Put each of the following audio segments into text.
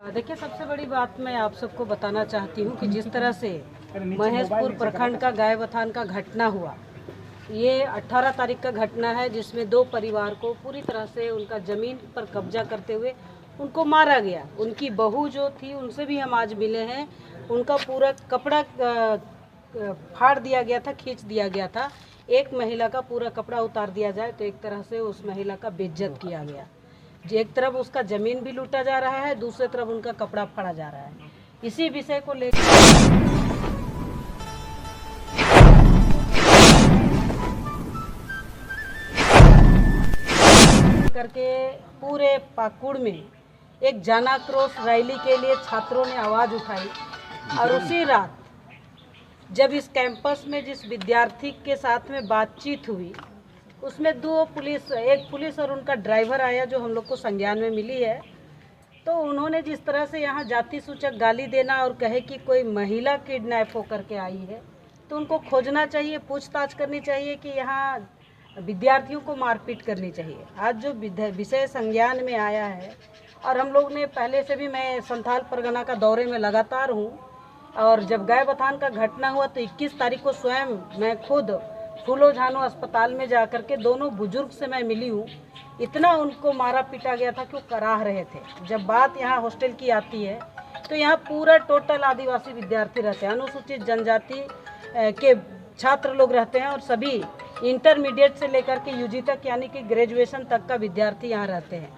देखिए, सबसे बड़ी बात मैं आप सबको बताना चाहती हूँ कि जिस तरह से महेशपुर प्रखंड का गाय बथान का घटना हुआ, ये 18 तारीख का घटना है, जिसमें दो परिवार को पूरी तरह से उनका ज़मीन पर कब्जा करते हुए उनको मारा गया। उनकी बहू जो थी उनसे भी हम आज मिले हैं, उनका पूरा कपड़ा फाड़ दिया गया था, खींच दिया गया था। एक महिला का पूरा कपड़ा उतार दिया जाए तो एक तरह से उस महिला का बेइज्जत किया गया। एक तरफ उसका ज़मीन भी लूटा जा रहा है, दूसरी तरफ उनका कपड़ा फाड़ा जा रहा है। इसी विषय को लेकर करके पूरे पाकुड़ में एक जन आक्रोश रैली के लिए छात्रों ने आवाज़ उठाई। और उसी रात जब इस कैंपस में जिस विद्यार्थी के साथ में बातचीत हुई, उसमें एक पुलिस और उनका ड्राइवर आया, जो हम लोग को संज्ञान में मिली है। तो उन्होंने जिस तरह से यहाँ जाति सूचक गाली देना और कहे कि कोई महिला किडनैप होकर के आई है, तो उनको खोजना चाहिए, पूछताछ करनी चाहिए कि यहाँ विद्यार्थियों को मारपीट करनी चाहिए। आज जो विषय संज्ञान में आया है, और हम लोग ने पहले से भी, मैं संथाल परगना का दौरे में लगातार हूँ, और जब गाय बथान का घटना हुआ तो 21 तारीख को स्वयं मैं खुद फूलो झानो अस्पताल में जाकर के दोनों बुजुर्ग से मैं मिली हूँ। इतना उनको मारा पीटा गया था कि वो कराह रहे थे। जब बात यहाँ हॉस्टल की आती है तो यहाँ पूरा टोटल आदिवासी विद्यार्थी रहते हैं, अनुसूचित जनजाति के छात्र लोग रहते हैं, और सभी इंटरमीडिएट से लेकर के यूजी तक यानी कि ग्रेजुएशन तक का विद्यार्थी यहाँ रहते हैं।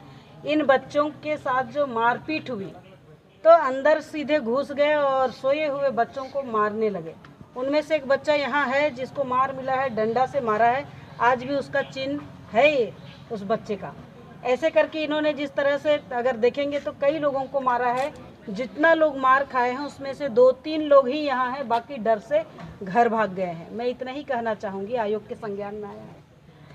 इन बच्चों के साथ जो मारपीट हुई तो अंदर सीधे घुस गए और सोए हुए बच्चों को मारने लगे। उनमें से एक बच्चा यहाँ है जिसको मार मिला है, डंडा से मारा है, आज भी उसका चिन्ह है उस बच्चे का। ऐसे करके इन्होंने जिस तरह से अगर देखेंगे तो कई लोगों को मारा है। जितना लोग मार खाए हैं उसमें से 2-3 लोग ही यहाँ हैं, बाकी डर से घर भाग गए हैं। मैं इतना ही कहना चाहूँगी। आयोग के संज्ञान में आया है।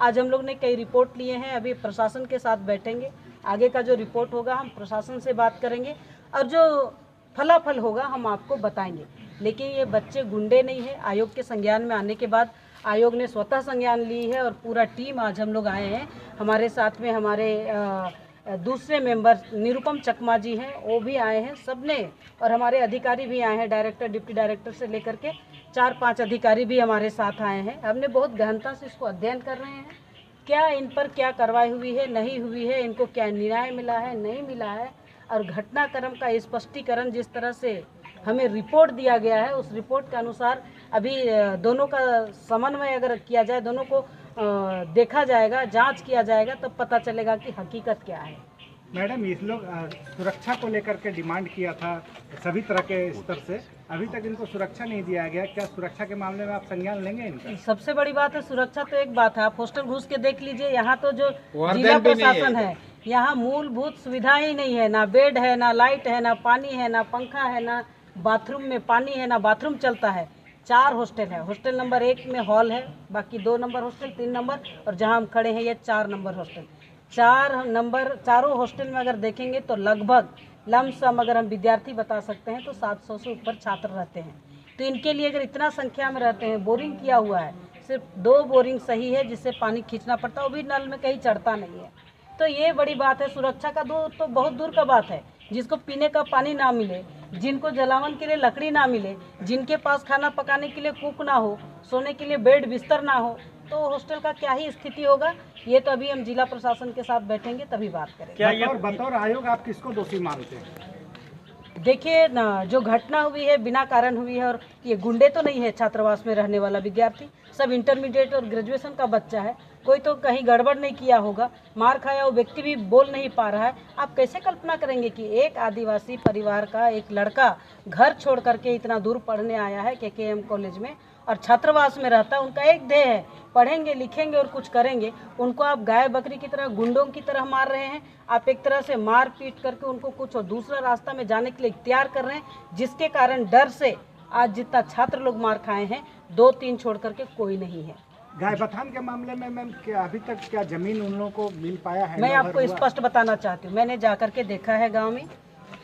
आज हम लोग ने कई रिपोर्ट लिए हैं, अभी प्रशासन के साथ बैठेंगे, आगे का जो रिपोर्ट होगा हम प्रशासन से बात करेंगे, और जो फलाफल होगा हम आपको बताएंगे। लेकिन ये बच्चे गुंडे नहीं है। आयोग के संज्ञान में आने के बाद आयोग ने स्वतः संज्ञान ली है, और पूरा टीम आज हम लोग आए हैं। हमारे साथ में हमारे दूसरे मेंबर निरुपम चकमा जी हैं, वो भी आए हैं सबने, और हमारे अधिकारी भी आए हैं, डायरेक्टर, डिप्टी डायरेक्टर से लेकर के 4-5 अधिकारी भी हमारे साथ आए हैं। हमने बहुत गहनता से इसको अध्ययन कर रहे हैं, क्या इन पर क्या कार्रवाई हुई है, नहीं हुई है, इनको क्या न्याय मिला है, नहीं मिला है, और घटनाक्रम का स्पष्टीकरण जिस तरह से हमें रिपोर्ट दिया गया है, उस रिपोर्ट के अनुसार अभी दोनों का समन्वय अगर किया जाए, दोनों को देखा जाएगा, जांच किया जाएगा, तब पता चलेगा कि हकीकत क्या है। मैडम, इस लोग सुरक्षा को लेकर के डिमांड किया था सभी तरह के स्तर से, अभी तक इनको सुरक्षा नहीं दिया गया। क्या सुरक्षा के मामले में आप संज्ञान लेंगे इनका? सबसे बड़ी बात है सुरक्षा। तो एक बात है, आप हॉस्टल घुस के देख लीजिए, यहाँ तो जो जिला प्रशासन है, यहाँ मूलभूत सुविधा ही नहीं है, ना बेड है, ना लाइट है, ना पानी है, ना पंखा है, ना बाथरूम में पानी है, ना बाथरूम चलता है। 4 हॉस्टल है। हॉस्टल नंबर 1 में हॉल है, बाकी 2 नंबर हॉस्टल, 3 नंबर, और जहाँ हम खड़े हैं ये 4 नंबर हॉस्टल। 4 नंबर चारों हॉस्टल में अगर देखेंगे तो लगभग लमसम अगर हम विद्यार्थी बता सकते हैं तो 700 से ऊपर छात्र रहते हैं। तो इनके लिए अगर इतना संख्या में रहते हैं, बोरिंग किया हुआ है, सिर्फ 2 बोरिंग सही है जिससे पानी खींचना पड़ता है, वो भी नल में कहीं चढ़ता नहीं है। तो ये बड़ी बात है। सुरक्षा का तो बहुत दूर का बात है। जिसको पीने का पानी ना मिले, जिनको जलावन के लिए लकड़ी ना मिले, जिनके पास खाना पकाने के लिए कुक ना हो, सोने के लिए बेड बिस्तर ना हो, तो हॉस्टल का क्या ही स्थिति होगा। ये तो अभी हम जिला प्रशासन के साथ बैठेंगे तभी बात करेंगे। क्या ये बतौर आयोग आप किसको दोषी मानते हैं? देखिए ना, जो घटना हुई है बिना कारण हुई है, और ये गुंडे तो नहीं है छात्रावास में रहने वाला विद्यार्थी, सब इंटरमीडिएट और ग्रेजुएशन का बच्चा है। कोई तो कहीं गड़बड़ नहीं किया होगा, मार खाया वो व्यक्ति भी बोल नहीं पा रहा है। आप कैसे कल्पना करेंगे कि एक आदिवासी परिवार का एक लड़का घर छोड़ करके इतना दूर पढ़ने आया है केकेएम कॉलेज में, और छात्रावास में रहता है, उनका एक ध्येय है, पढ़ेंगे लिखेंगे और कुछ करेंगे। उनको आप गाय बकरी की तरह, गुंडों की तरह मार रहे हैं। आप एक तरह से मार पीट करके उनको कुछ और दूसरा रास्ता में जाने के लिए इख्तियार कर रहे हैं, जिसके कारण डर से आज जितना छात्र लोग मार खाए हैं, 2-3 छोड़ करके कोई नहीं है। गाय बथान के मामले में मैम, क्या अभी तक क्या जमीन उन लोगों को मिल पाया है? मैं आपको स्पष्ट बताना चाहती हूँ, मैंने जाकर के देखा है गांव में।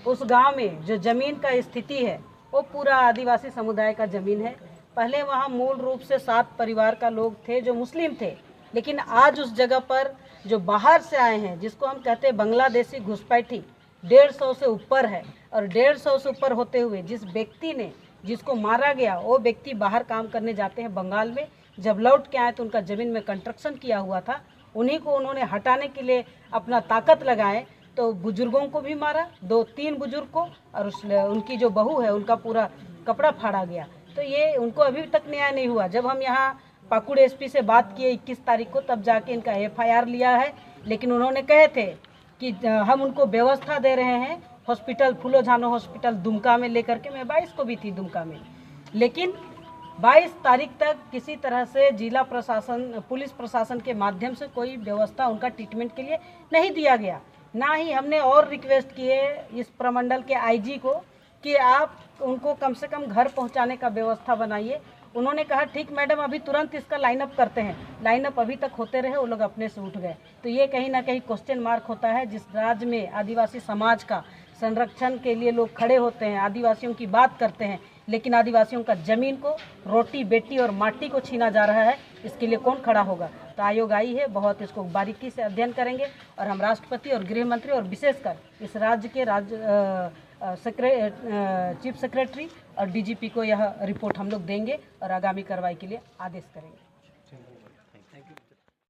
उस गांव में जो जमीन का स्थिति है वो पूरा आदिवासी समुदाय का जमीन है। पहले वहाँ मूल रूप से 7 परिवार का लोग थे जो मुस्लिम थे, लेकिन आज उस जगह पर जो बाहर से आए हैं, जिसको हम कहते हैं बांग्लादेशी घुसपैठी, 150 से ऊपर है। और 150 से ऊपर होते हुए जिस व्यक्ति ने जिसको मारा गया वो व्यक्ति बाहर काम करने जाते हैं बंगाल में। जब लौट के आए तो उनका ज़मीन में कंस्ट्रक्शन किया हुआ था, उन्हीं को उन्होंने हटाने के लिए अपना ताकत लगाए तो बुजुर्गों को भी मारा, 2-3 बुजुर्ग को, और उनकी जो बहू है उनका पूरा कपड़ा फाड़ा गया। तो ये उनको अभी तक न्याय नहीं हुआ। जब हम यहाँ पाकुड़ एसपी से बात किए 21 तारीख को, तब जाके इनका FIR लिया है। लेकिन उन्होंने कहे थे कि हम उनको व्यवस्था दे रहे हैं हॉस्पिटल, फूलो झानो हॉस्पिटल दुमका में लेकर के। मैं 22 को भी थी दुमका में, लेकिन 22 तारीख तक किसी तरह से जिला प्रशासन, पुलिस प्रशासन के माध्यम से कोई व्यवस्था उनका ट्रीटमेंट के लिए नहीं दिया गया। ना ही हमने और रिक्वेस्ट किए इस प्रमंडल के IG को कि आप उनको कम से कम घर पहुंचाने का व्यवस्था बनाइए। उन्होंने कहा ठीक मैडम, अभी तुरंत इसका लाइनअप करते हैं। लाइनअप अभी तक होते रहे, वो लोग अपने से उठ गए। तो ये कहीं ना कहीं क्वेश्चन मार्क होता है। जिस राज्य में आदिवासी समाज का संरक्षण के लिए लोग खड़े होते हैं, आदिवासियों की बात करते हैं, लेकिन आदिवासियों का ज़मीन को, रोटी बेटी और माटी को छीना जा रहा है, इसके लिए कौन खड़ा होगा। तो आयोग आई है, बहुत इसको बारीकी से अध्ययन करेंगे और हम राष्ट्रपति और गृह मंत्री और विशेषकर इस राज्य के चीफ सेक्रेटरी और DGP को यह रिपोर्ट हम लोग देंगे और आगामी कार्रवाई के लिए आदेश करेंगे।